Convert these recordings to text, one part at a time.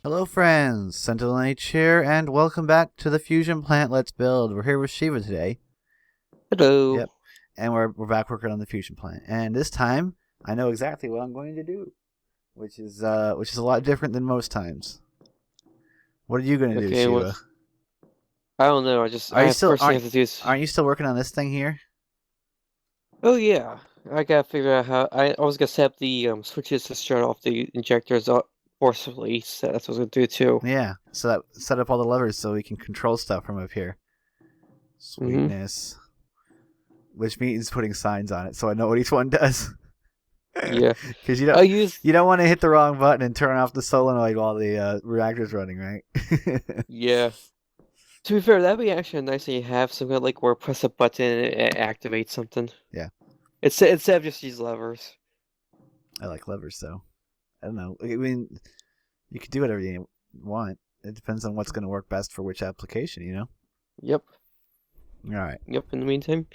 Hello friends, SentinalhMC here, and welcome back to the Fusion Plant Let's Build. We're here with Shiva today. Hello. Yep, and we're back working on the Fusion Plant. And this time, I know exactly what I'm going to do, which is a lot different than most times. What are you going to do, Shiva? I don't know. Aren't you still working on this thing here? Oh yeah, I gotta figure out how. I was gonna set up the switches to start off the injectors forcefully. So that's what I was gonna do too. Yeah, so set up all the levers so we can control stuff from up here. Sweetness. Which means putting signs on it so I know what each one does. Yeah, because you don't want to hit the wrong button and turn off the solenoid while the reactor's running, right? Yeah. To be fair, that'd be actually nice that you have something like where press a button and it activates something. Yeah. Instead of just these levers. I like levers, though. I don't know. I mean, you can do whatever you want. It depends on what's going to work best for which application, you know? Yep. All right. Yep. In the meantime,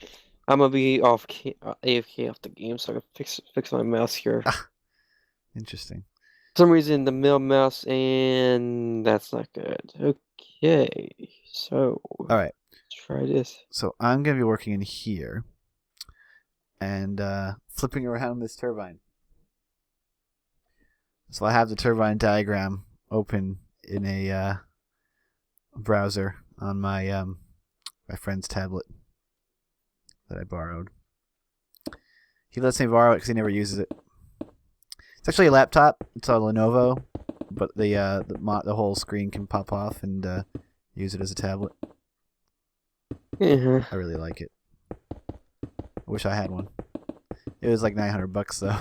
I'm gonna be AFK off the game, so I can fix my mouse here. Interesting. For some reason, the middle mouse, and that's not good. Okay, so all right, let's try this. So I'm gonna be working in here and flipping around this turbine. So I have the turbine diagram open in a browser on my my friend's tablet that I borrowed. He lets me borrow it because he never uses it. It's actually a laptop. It's a Lenovo, but the whole screen can pop off and use it as a tablet. I really like it. I wish I had one. It was like $900 though,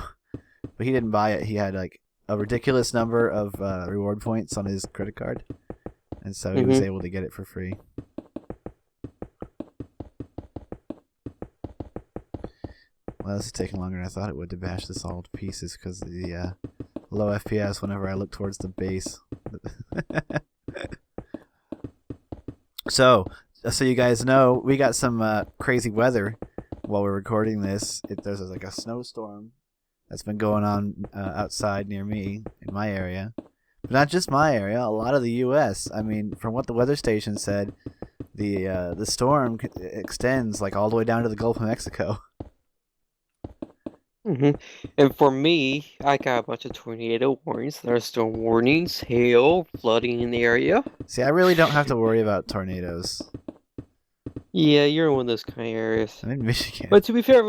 but he didn't buy it. He had like a ridiculous number of reward points on his credit card, and so he was able to get it for free. Well, this is taking longer than I thought it would to bash this all to pieces because of the low FPS whenever I look towards the base. So you guys know, we got some crazy weather while we're recording this. There's like a snowstorm that's been going on outside near me in my area. But not just my area, a lot of the U.S. I mean, from what the weather station said, the storm extends like all the way down to the Gulf of Mexico. And for me, I got a bunch of tornado warnings, thunderstorm warnings, hail, flooding in the area. See, I really don't have to worry about tornadoes. Yeah, you're in one of those kind of areas. I'm in Michigan. But to be fair,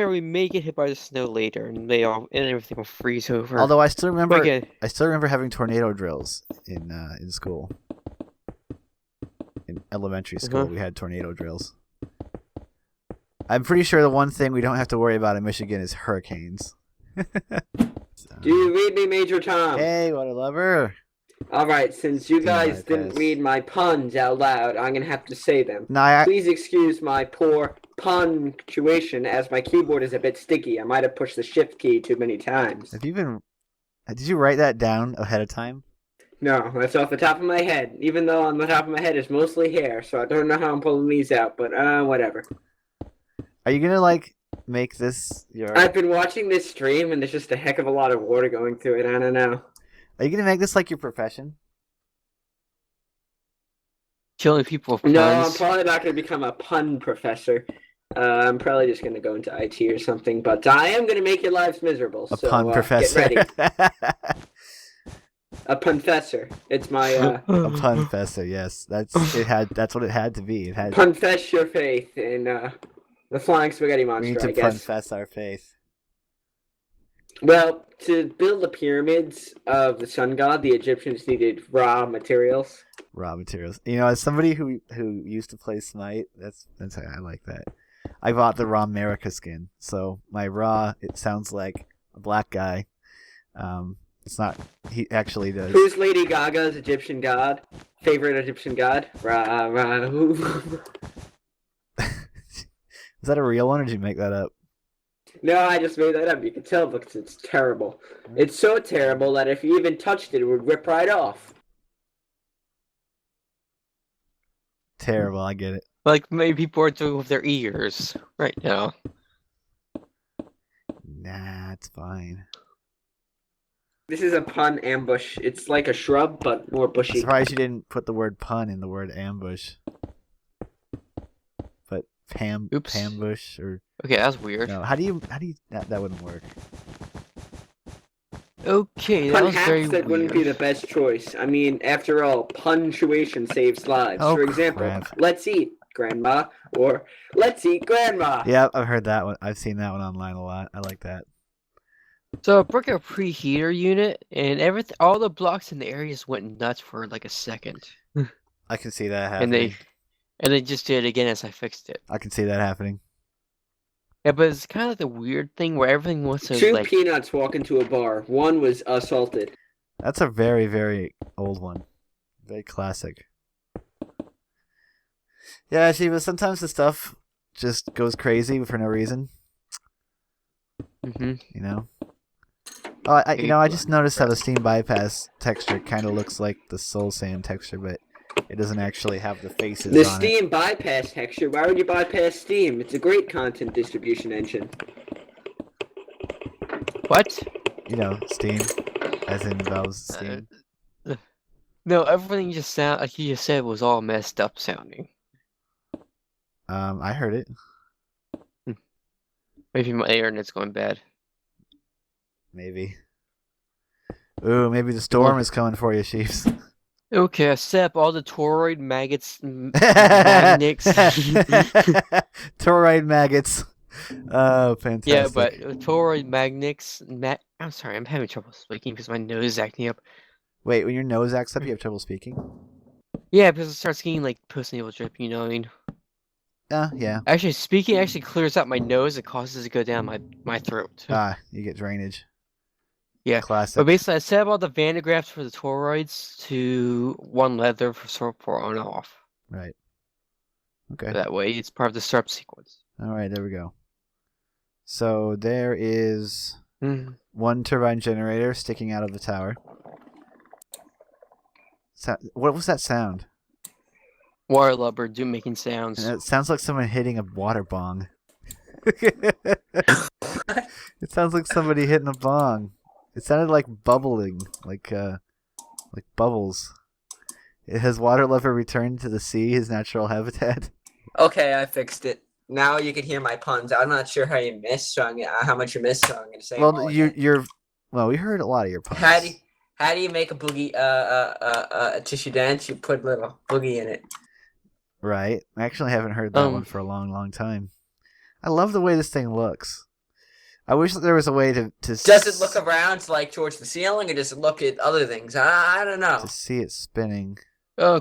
we may get hit by the snow later, and everything will freeze over. Although I still remember having tornado drills in school. In elementary school, we had tornado drills. I'm pretty sure the one thing we don't have to worry about in Michigan is hurricanes. Do you read me, Major Tom? Hey, Waterlubber. Alright, since you guys didn't read my puns out loud, I'm gonna have to say them. Please excuse my poor punctuation, as my keyboard is a bit sticky. I might have pushed the shift key too many times. Did you write that down ahead of time? No, that's off the top of my head. Even though on the top of my head is mostly hair, so I don't know how I'm pulling these out, but whatever. Are you gonna like make this your? I've been watching this stream and there's just a heck of a lot of water going through it. I don't know. Are you gonna make this like your profession? Killing people with puns? No, I'm probably not gonna become a pun professor. I'm probably just gonna go into IT or something. But I am gonna make your lives miserable. A pun professor. Get ready. A punfessor. It's my a punfessor. Yes, that's what it had to be. It had punfess your faith in the flying spaghetti monster. We need to confess our faith. Well, to build the pyramids of the sun god, the Egyptians needed raw materials. Raw materials. You know, as somebody who used to play Smite, that's I like that. I bought the raw America skin, so my raw, it sounds like a black guy. It's not. He actually does. Who's Lady Gaga's Egyptian god? Favorite Egyptian god? Ra ra. Is that a real one, or did you make that up? No, I just made that up. You can tell because it's terrible. It's so terrible that if you even touched it, it would rip right off. Terrible, I get it. Like maybe people are doing with their ears right now. Nah, it's fine. This is a pun ambush. It's like a shrub, but more bushy. I'm surprised you didn't put the word pun in the word ambush. But pambush or... Okay, that's weird. No, how do you... That wouldn't work. Okay, that was very weird. Wouldn't be the best choice. I mean, after all, punctuation saves lives. Oh, For example, crap. Let's eat, Grandma, or let's eat, Grandma. Yeah, I've heard that one. I've seen that one online a lot. I like that. So I broke a preheater unit, and all the blocks in the area just went nuts for like a second. I can see that happening. And they just did it again as I fixed it. I can see that happening. Yeah, but it's kind of like the weird thing where everything wants to Two peanuts walk into a bar. One was assaulted. That's a very, very old one. Very classic. Yeah, Shiva, sometimes the stuff just goes crazy for no reason. Mm-hmm. You know? Oh, I just noticed how the Steam Bypass texture kind of looks like the Soul Sand texture, but it doesn't actually have the faces the on Steam Bypass texture? Why would you bypass Steam? It's a great content distribution engine. What? You know, Steam, as in Valve's Steam. No, everything you just said was all messed up sounding. I heard it. Maybe my internet's going bad. Maybe. Ooh, maybe the storm is coming for you, Chiefs. Okay, I set up all the toroid maggots, magnets. Toroid maggots. Oh, fantastic. Yeah, but toroid magnets. I'm sorry, I'm having trouble speaking because my nose is acting up. Wait, when your nose acts up, you have trouble speaking? Yeah, because it starts getting like post-nasal drip, you know what I mean? Yeah. Actually, speaking actually clears out my nose. It causes it to go down my throat. You get drainage. Yeah. Classic. But basically, I set up all the Van de Graaffs for the toroids to one leather for on and off. Right. Okay. That way, it's part of the startup sequence. All right, there we go. So there is one turbine generator sticking out of the tower. What was that sound? Waterlubber making sounds. And it sounds like someone hitting a water bong. It sounds like somebody hitting a bong. It sounded like bubbling, like bubbles. Has Waterlubber returned to the sea, his natural habitat? Okay, I fixed it. Now you can hear my puns. I'm not sure how you missed, so how much you missed, so I'm gonna say. Well, well, we heard a lot of your puns. How do you make a boogie a tissue dance? You put a little boogie in it. Right. I actually haven't heard that one for a long, long time. I love the way this thing looks. I wish that there was a way to Does it look around like towards the ceiling, or does it look at other things? I don't know. To see it spinning.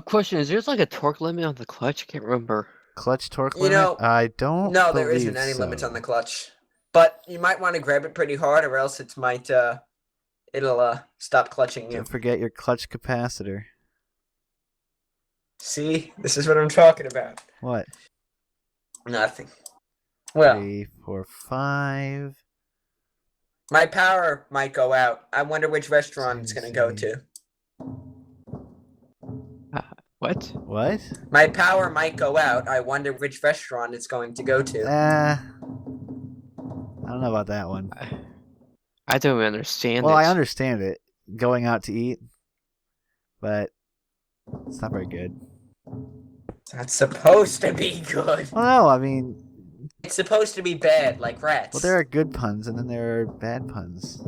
Question: is there like a torque limit on the clutch? I can't remember. Clutch torque limit? I don't. No, there isn't any limits on the clutch. But you might want to grab it pretty hard, or else it might it'll stop clutching you. Don't forget your clutch capacitor. See, this is what I'm talking about. What? Nothing. Well, 3, 4, 5. My power might go out. I wonder which restaurant it's gonna go to. What? What? My power might go out. I wonder which restaurant it's going to go to. I don't know about that one. I don't understand. Well, I understand it. Going out to eat, but it's not very good. That's supposed to be good. Well, no, I mean, it's supposed to be bad, like rats. Well, there are good puns and then there are bad puns.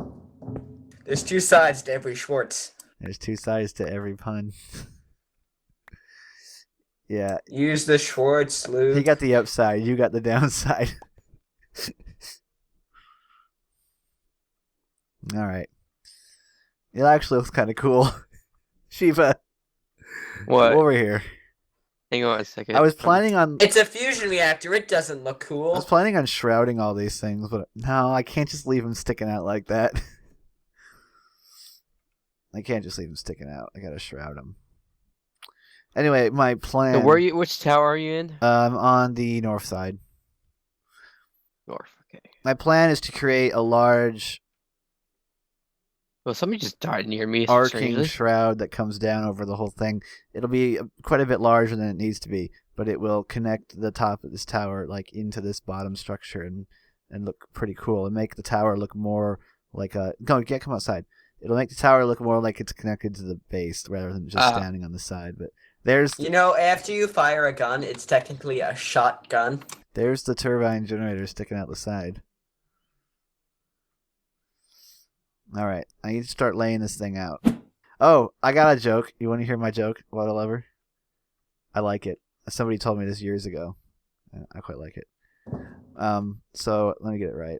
There's two sides to every Schwartz. There's two sides to every pun. Yeah. Use the Schwartz, Luke. He got the upside. You got the downside. All right. It actually looks kind of cool. Shiva. What? Over here. Hang on a second. I was planning on... It's a fusion reactor. It doesn't look cool. I was planning on shrouding all these things, but no, I can't just leave them sticking out like that. I can't just leave them sticking out. I gotta shroud them. Anyway, my plan... So which tower are you in? On the north side. North, okay. My plan is to create a large... Well, somebody just died near me. Arcing shroud that comes down over the whole thing. It'll be quite a bit larger than it needs to be, but it will connect the top of this tower like into this bottom structure and look pretty cool and make the tower look more like a... Come outside. it'll make the tower look more like it's connected to the base rather than just standing on the side. But there's... after you fire a gun, it's technically a shotgun. There's the turbine generator sticking out the side. Alright, I need to start laying this thing out. Oh, I got a joke. You want to hear my joke, Waterlubber? I like it. Somebody told me this years ago. I quite like it. So, let me get it right.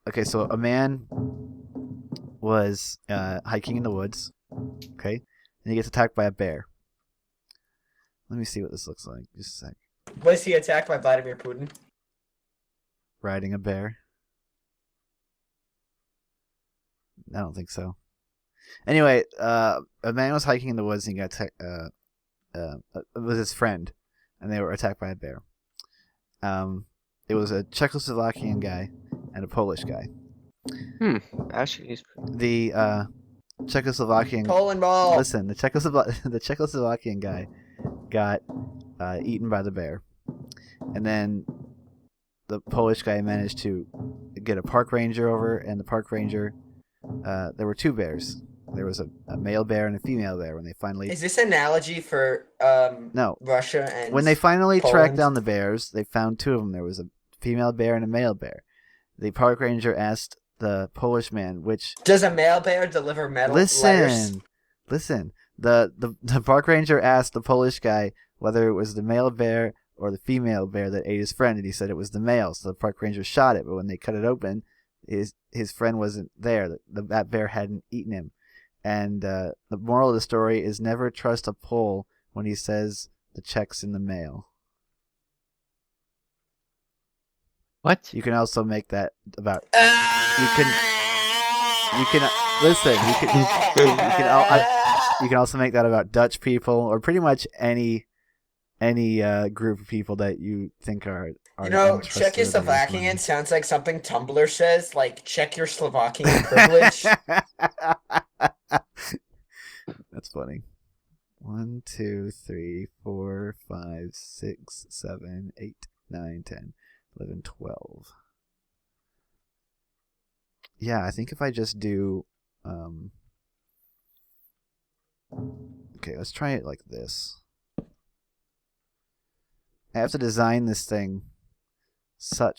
Okay, so a man was hiking in the woods. Okay? And he gets attacked by a bear. Let me see what this looks like. Just a sec. Was he attacked by Vladimir Putin? Riding a bear? I don't think so. Anyway, a man was hiking in the woods and he got attacked. It was his friend, and they were attacked by a bear. It was a Czechoslovakian guy and a Polish guy. Actually, the Czechoslovakian Poland ball. Listen, the Czechoslovakian guy got eaten by the bear, and then the Polish guy managed to get a park ranger over, and the park ranger. There were two bears. There was a male bear and a female bear when they finally... Is this an analogy for no. Russia and when they finally Poland? tracked down the bears, they found two of them. There was a female bear and a male bear. The park ranger asked the Polish man which... Does a male bear deliver letters? Listen. The park ranger asked the Polish guy whether it was the male bear or the female bear that ate his friend, and he said it was the male. So the park ranger shot it, but when they cut it open, his friend wasn't there. That bear hadn't eaten him. And the moral of the story is never trust a Pole when he says the check's in the mail. What? You can also make that about... You can listen. You can also make that about Dutch people or pretty much any group of people that you think are Czechoslovakian sounds like something Tumblr says, like check your Slovakian privilege. That's funny. 1, 2, 3, 4, 5, 6, 7, 8, 9, 10, 11, 12. Yeah, I think if I just do... Okay, let's try it like this. I have to design this thing so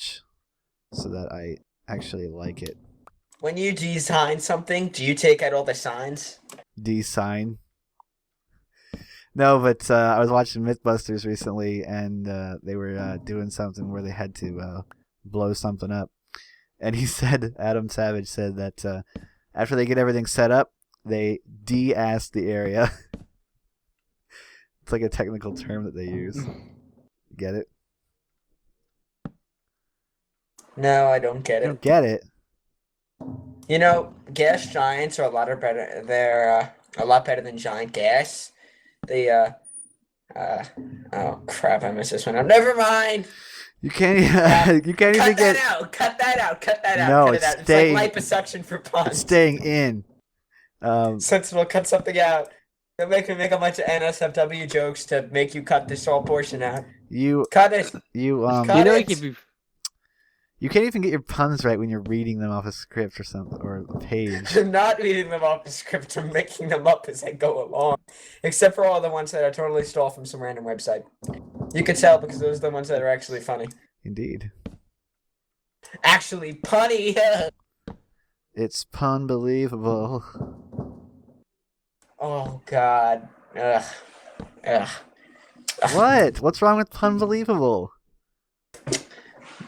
that I actually like it. When you design something, do you take out all the signs? Design? No, but I was watching Mythbusters recently, and they were doing something where they had to blow something up. And he said, Adam Savage said that after they get everything set up, they de-ass the area. It's like a technical term that they use. Get it? No, I don't get it. You don't get it? You know, gas giants are a lot better. They're a lot better than giant gas. They oh crap! I missed this one. Never mind. You can't. You can't even get. Cut that out. No, cut it's it out. staying. It's like liposuction for puns. It's staying in. Sensible, cut something out. They're making me make a bunch of NSFW jokes to make you cut this whole portion out. You cut it. You can't even get your puns right when you're reading them off a script or something or a page. I'm not reading them off the script. I'm making them up as I go along. Except for all the ones that I totally stole from some random website. You could tell because those are the ones that are actually funny. Indeed. Actually punny. It's pun-believable. Oh God. Ugh. What? What's wrong with pun-believable?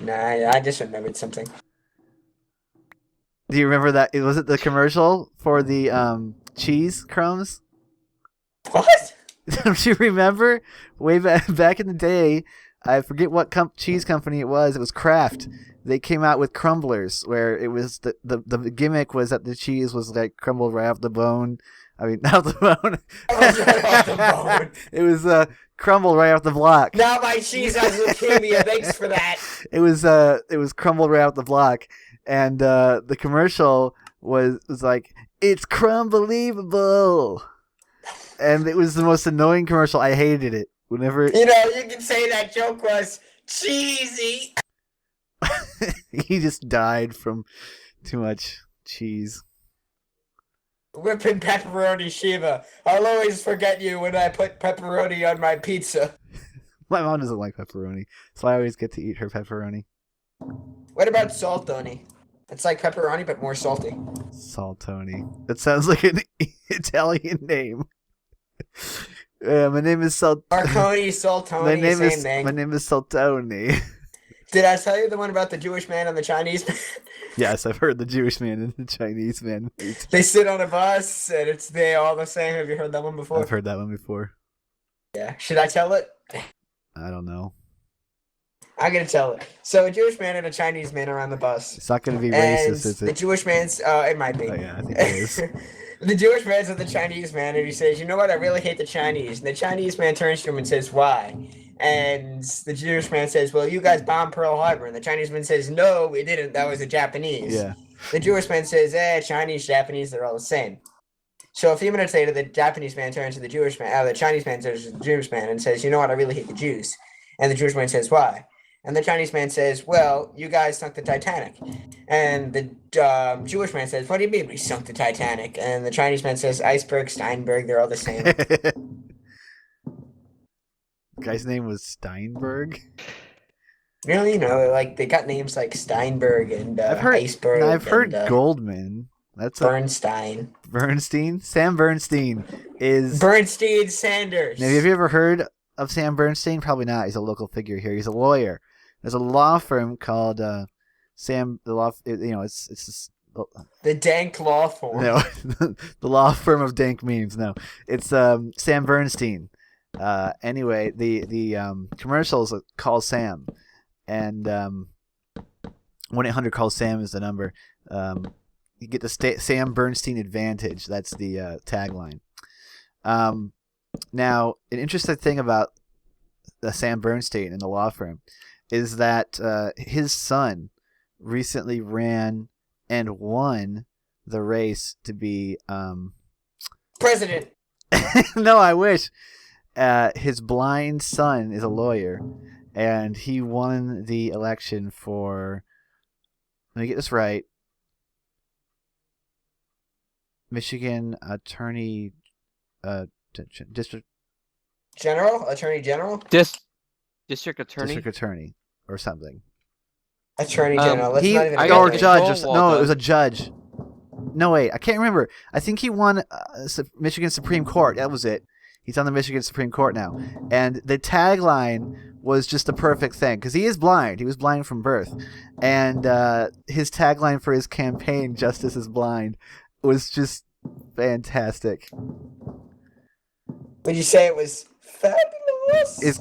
Nah, I just remembered something. Do you remember that? Was it the commercial for the cheese crumbs? What? Don't you remember? Way back in the day, I forget what cheese company it was. It was Kraft. They came out with crumblers, where it was the gimmick was that the cheese was like crumbled right off the bone. I mean, not the bone. Right off the bone. It was crumbled right off the block. Now my cheese has leukemia. Thanks for that. It was crumbled right off the block, and the commercial was like, "It's crumb-believable," and it was the most annoying commercial. I hated it. Whenever you can say that joke was cheesy. He just died from too much cheese. Whipping pepperoni, Shiva. I'll always forget you when I put pepperoni on my pizza. My mom doesn't like pepperoni, so I always get to eat her pepperoni. What about saltoni? It's like pepperoni, but more salty. Saltoni. That sounds like an Italian name. My name is Marconi, Saltoni, same name. My name is Saltoni. Did I tell you the one about the Jewish man and the Chinese man? Yes, I've heard the Jewish man and the Chinese man. They sit on a bus, and they all the same. Have you heard that one before? I've heard that one before. Yeah. Should I tell it? I don't know. I'm going to tell it. So a Jewish man and a Chinese man are on the bus. It's not going to be racist, is it? The Jewish man's... it might be. Oh, yeah, I think it is. The Jewish man's with the Chinese man, and he says, you know what, I really hate the Chinese. And the Chinese man turns to him and says, why? And the Jewish man says, well, you guys bombed Pearl Harbor. And the Chinese man says, no, we didn't. That was the Japanese. Yeah. The Jewish man says, Chinese, Japanese, they're all the same. So a few minutes later, the Japanese man turns to the Jewish man, the Chinese man turns to the Jewish man and says, you know what, I really hate the Jews. And the Jewish man says, why? And the Chinese man says, well, you guys sunk the Titanic. And the Jewish man says, what do you mean we sunk the Titanic? And the Chinese man says, iceberg, Steinberg, they're all the same. The guy's name was Steinberg? Really? No, like, they got names like Steinberg and iceberg. I've heard Goldman. That's Bernstein. Bernstein? Sam Bernstein is... Bernstein Sanders. Now, have you ever heard of Sam Bernstein? Probably not. He's a local figure here. He's a lawyer. There's a law firm called Sam. The law, it's just, the Dank Law Firm. No, the law firm of dank memes. No, it's Sam Bernstein. Anyway, the commercials call Sam, and 1-800-CALL-SAM is the number. You get the Sam Bernstein advantage. That's the tagline. Now, an interesting thing about the Sam Bernstein and the law firm is that his son recently ran and won the race to be president. No, I wish. His blind son is a lawyer, and he won the election for, let me get this right, Michigan Attorney District General? Attorney General? District Attorney? District Attorney or something. Attorney General. Let's not even or judge. No, it was a judge. No, wait. I can't remember. I think he won Michigan Supreme Court. That was it. He's on the Michigan Supreme Court now. And the tagline was just the perfect thing. Because he is blind. He was blind from birth. And his tagline for his campaign, Justice is Blind, was just fantastic. Would you say it was fabulous?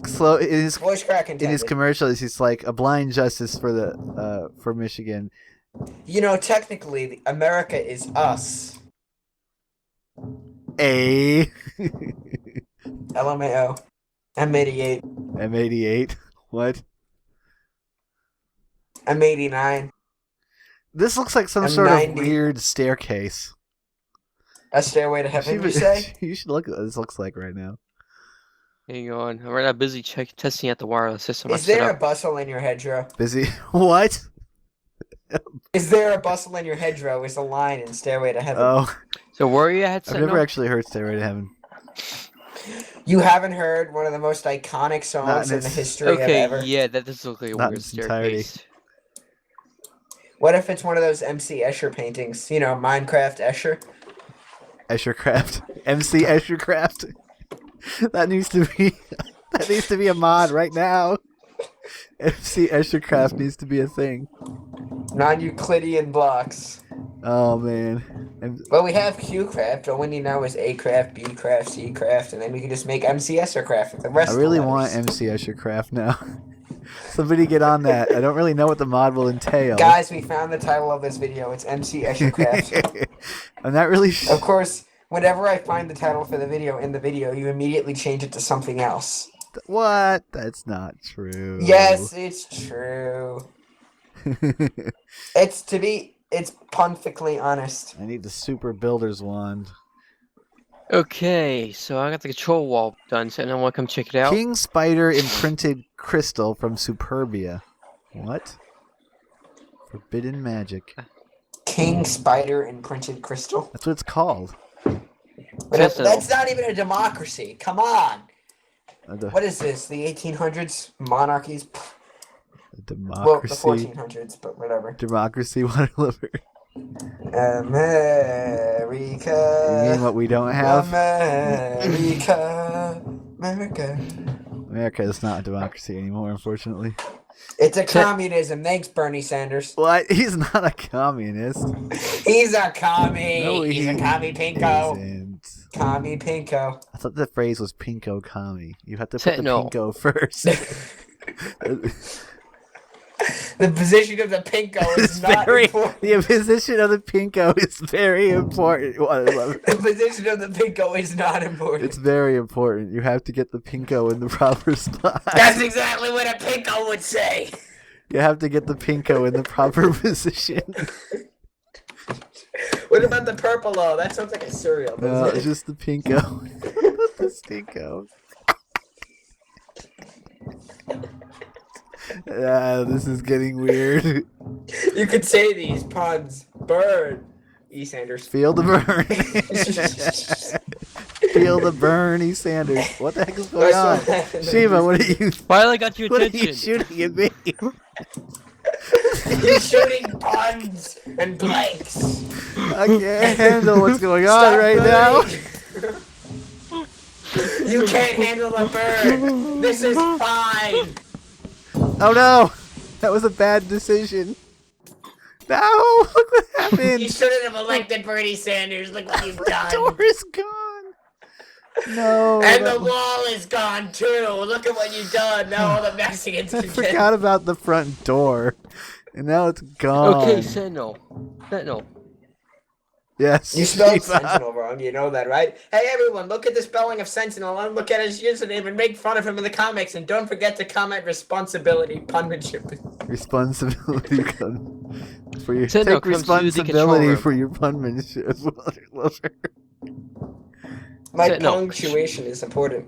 Voice crack intended. In his commercials, he's like a blind justice for Michigan. You know, technically, America is us. LMAO. M88. M88. What? M89. This looks like some sort of weird staircase. A stairway to heaven, you say? You should look at what this looks like right now. Hang on. I'm right now busy testing out the wireless system. Is there a bustle in your hedgerow? Busy? What? Is there a bustle in your hedgerow? Is a line in Stairway to Heaven? Oh. So where are you at, I've never actually heard Stairway to Heaven. You haven't heard one of the most iconic songs in the history of ever? Okay, yeah, that does look like a weird staircase. What if it's one of those MC Escher paintings? You know, Minecraft Escher? EscherCraft. MC EscherCraft. That needs to be a mod right now. MC EscherCraft needs to be a thing. Non-Euclidean blocks. Oh man. Well, we have QCraft. All we need now is A-Craft, B-Craft, C-Craft, and then we can just make MC EscherCraft. The rest. I really want MC EscherCraft now. Somebody get on that. I don't really know what the mod will entail. Guys, we found the title of this video. It's MC EscherCraft. I'm not really Of course, whenever I find the title for the video in the video, you immediately change it to something else. What? That's not true. Yes, it's true. It's punfically honest. I need the super builder's wand. Okay, so I got the control wall done, so anyone want to come check it out? King Spider imprinted crystal from Superbia. What? Forbidden magic. King spider and printed crystal. That's what it's called. That's not even a democracy. Come on. What is this? The 1800s? Monarchies? Democracy. Well, the 1400s, but whatever. Democracy, Waterlubber. America. You mean what we don't have? America is not a democracy anymore, unfortunately. It's a communism. Thanks, Bernie Sanders. What? He's not a communist. He's a commie. No, He's a commie pinko. Isn't. Commie pinko. I thought the phrase was pinko commie. You have to put the pinko first. The position of the pinko is not important. The position of the pinko is very important. The position of the pinko is not important. It's very important. You have to get the pinko in the proper spot. That's exactly what a pinko would say. You have to get the pinko in the proper position. What about the purple O? That sounds like a cereal. No, it's just the pinko. The stinko. This is getting weird. You could say these puns. Burn. E. Sanders. Feel the burn. Feel the burn, E. Sanders. What the heck is going on? Shiva, what are you... Finally got your attention. What are you shooting at me? He's shooting puns and blanks. I can't handle what's going on right now. You can't handle the burn. This is fine. Oh no! That was a bad decision. No! Look what happened! You shouldn't have elected Bernie Sanders. Look what you've done. The door is gone! No. And the wall is gone too. Look at what you've done. Now all the Mexicans I can forgot about the front door. And now it's gone. Okay, Sentinel. Yes. You spelled Sentinel wrong, you know that, right? Hey everyone, look at the spelling of Sentinel and look at his username and make fun of him in the comics, and don't forget to comment responsibility punmanship. Responsibility for your Sentinel, take responsibility for your punmanship. My punctuation is important.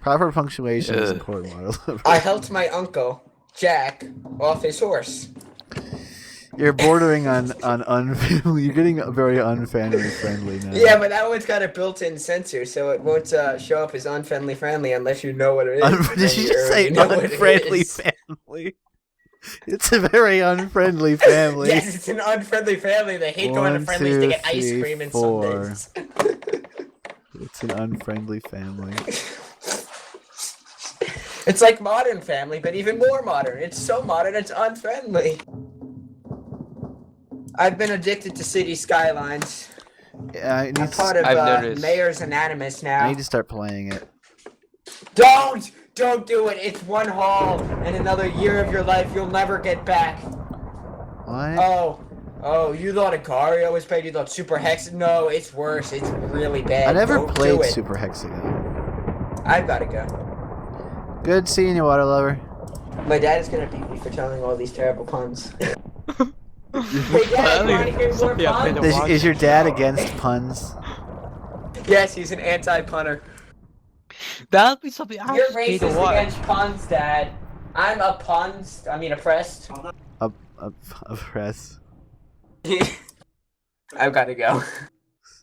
Proper punctuation is important, Waterlubber. I helped my uncle Jack off his horse. You're bordering on unfriendly. You're getting very unfriendly friendly now. Yeah, but that one's got a built-in sensor, so it won't show up as unfriendly friendly unless you know what it is. Did you just say unfriendly family? It's a very unfriendly family. Yes, it's an unfriendly family. They hate going to Friendlies to get ice cream and sundaes. It's an unfriendly family. It's like Modern Family, but even more modern. It's so modern, it's unfriendly. I've been addicted to City Skylines. Yeah, I'm part of Mayor's Anonymous now. I need to start playing it. Don't do it. It's one haul, and another year of your life you'll never get back. What? Oh, you thought Icario was bad? You thought Super Hex? No, it's worse. It's really bad. I never played Super Hexagon. I've got to go. Good seeing you, Waterlubber. My dad is gonna beat me for telling all these terrible puns. Hey Dad, you want to hear more puns? Is your dad against puns? Yes, he's an anti-punner. That would be something I You're would pay to racist watch. against puns, Dad. I'm oppressed. Oppressed. I've got to go.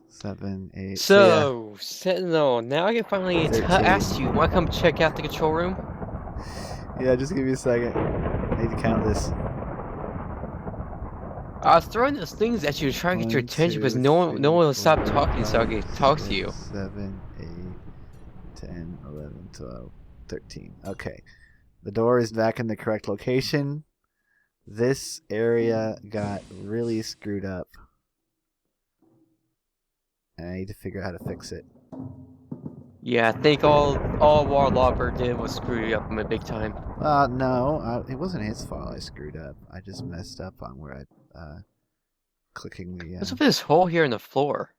7, 8. So, Sentinel, now I can finally ask you, want to come check out the control room? Yeah, just give me a second. I need to count this. I was throwing those things at you to try and get your attention, because no one will stop talking so I can talk to you. 7, 8, 10, 11, 12, 13. Okay. The door is back in the correct location. This area got really screwed up. And I need to figure out how to fix it. Yeah, I think all Waterlubber did was screw you up in a big time. No, it wasn't his fault I screwed up. I just messed up on where I, clicking the, What's up with this hole here in the floor?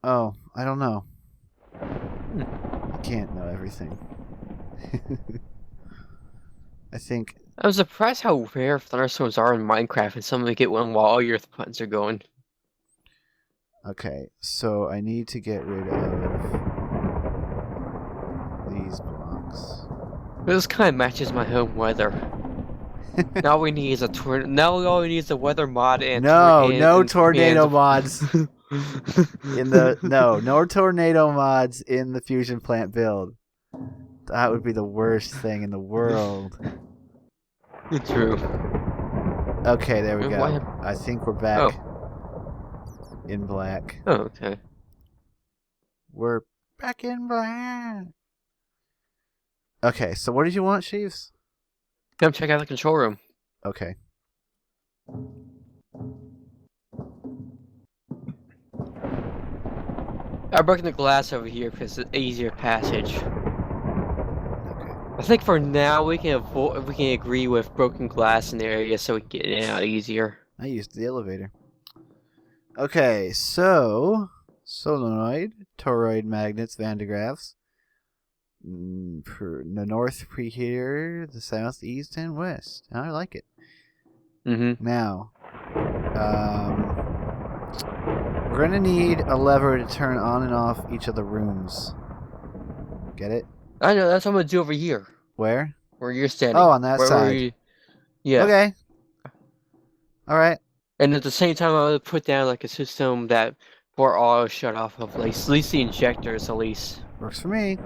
Oh, I don't know. I can't know everything. I think... I'm surprised how rare thunderstorms are in Minecraft and someone get one while all your puns are going. Okay, so I need to get rid of these blocks. This kind of matches my home weather. Now we need is a tornado. Now all we need is a weather mod and no tornado mods in the no tornado mods in the fusion plant build. That would be the worst thing in the world. True. Okay, there we go. I think we're back in black. Oh, okay. We're back in black. Okay, so what did you want, Sheaves? Come check out the control room. Okay. I broke the glass over here because it's an easier passage. Okay. I think for now we can agree with broken glass in the area so we can get in and out easier. I used the elevator. Okay, so solenoid, toroid magnets, Van de Graaffs. The north preheater, the south, east, and west. I like it. Now, we're gonna need a lever to turn on and off each of the rooms. Get it? I know, that's what I'm gonna do over here. Where? Where you're standing. Oh, on that side. Yeah. Okay. Alright. And at the same time, I'm gonna put down like a system that for auto shut off of at least the injectors, at least. Works for me.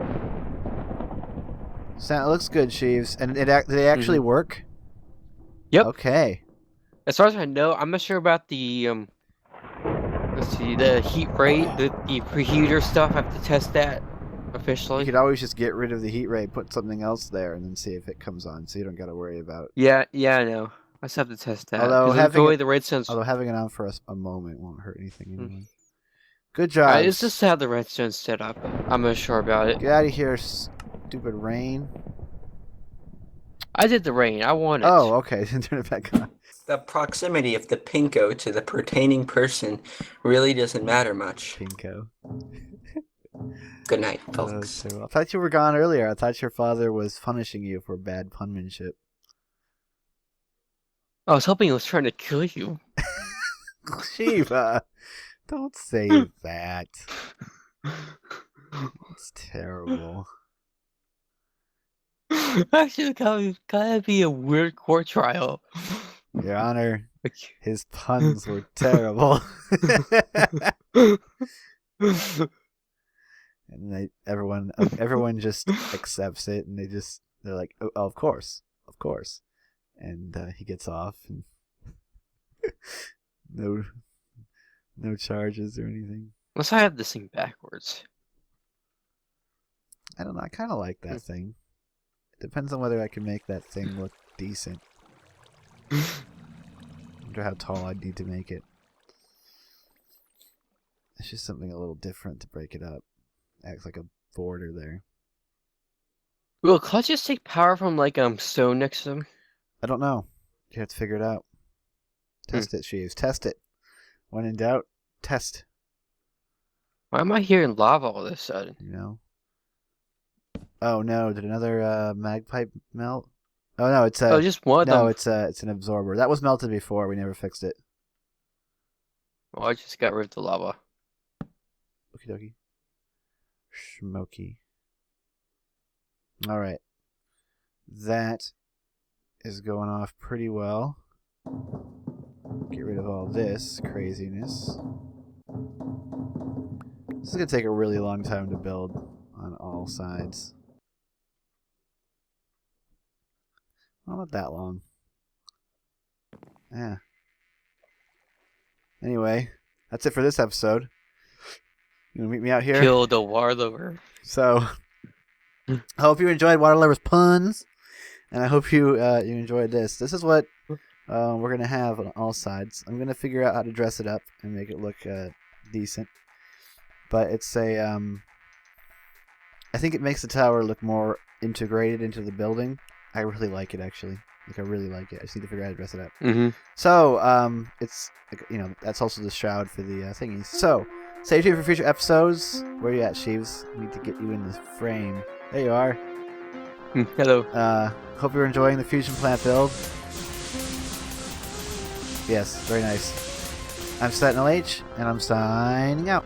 It looks good, Sheaves. And do they actually work? Yep. Okay. As far as I know, I'm not sure about the let's see, the heat rate, the preheater stuff. I have to test that officially. You could always just get rid of the heat rate, put something else there, and then see if it comes on, so you don't got to worry about. Yeah, I know. I just have to test that. Although having it on for a moment won't hurt anything anyway. Good job. It's just to have the redstone set up. I'm not sure about it. Get out of here, stupid rain. I did the rain. I want it. Oh, okay. Turn it back on. The proximity of the pinko to the pertaining person really doesn't matter much. Pinko. Good night, folks. I thought you were gone earlier. I thought your father was punishing you for bad penmanship. I was hoping he was trying to kill you. Shiva, don't say that. It's terrible. Actually, gotta be a weird court trial. Your Honor, his puns were terrible. And everyone just accepts it, and they're like, oh, of course, and he gets off, and no charges or anything. Unless I have this thing backwards. I don't know. I kind of like that thing. It depends on whether I can make that thing look decent. I wonder how tall I'd need to make it. It's just something a little different to break it up. Acts like a border there. Will Clutch just take power from like stone next to them? I don't know. You have to figure it out. Test it, Sheaves. Test it. When in doubt, test. Why am I hearing lava all of a sudden? You know. Oh no! Did another mag pipe melt? Oh no! It's just one. No, it's an absorber. That was melted before. We never fixed it. Oh, I just got rid of the lava. Okie dokie. Smoky. All right. That is going off pretty well. Get rid of all this craziness. This is gonna take a really long time to build on all sides. Well, not that long. Yeah. Anyway, that's it for this episode. You gonna meet me out here? Kill the Waterlubber. So, I hope you enjoyed Waterlubber's puns, and I hope you you enjoyed this. This is what we're gonna have on all sides. I'm gonna figure out how to dress it up and make it look decent. But it's a I think it makes the tower look more integrated into the building. I really like it, actually. Like, I really like it. I just need to figure out how to dress it up. So, it's, that's also the shroud for the thingies. So, stay tuned for future episodes. Where are you at, Sheaves? I need to get you in this frame. There you are. Hello. Hope you're enjoying the fusion plant build. Yes, very nice. I'm SentinalH, and I'm signing out.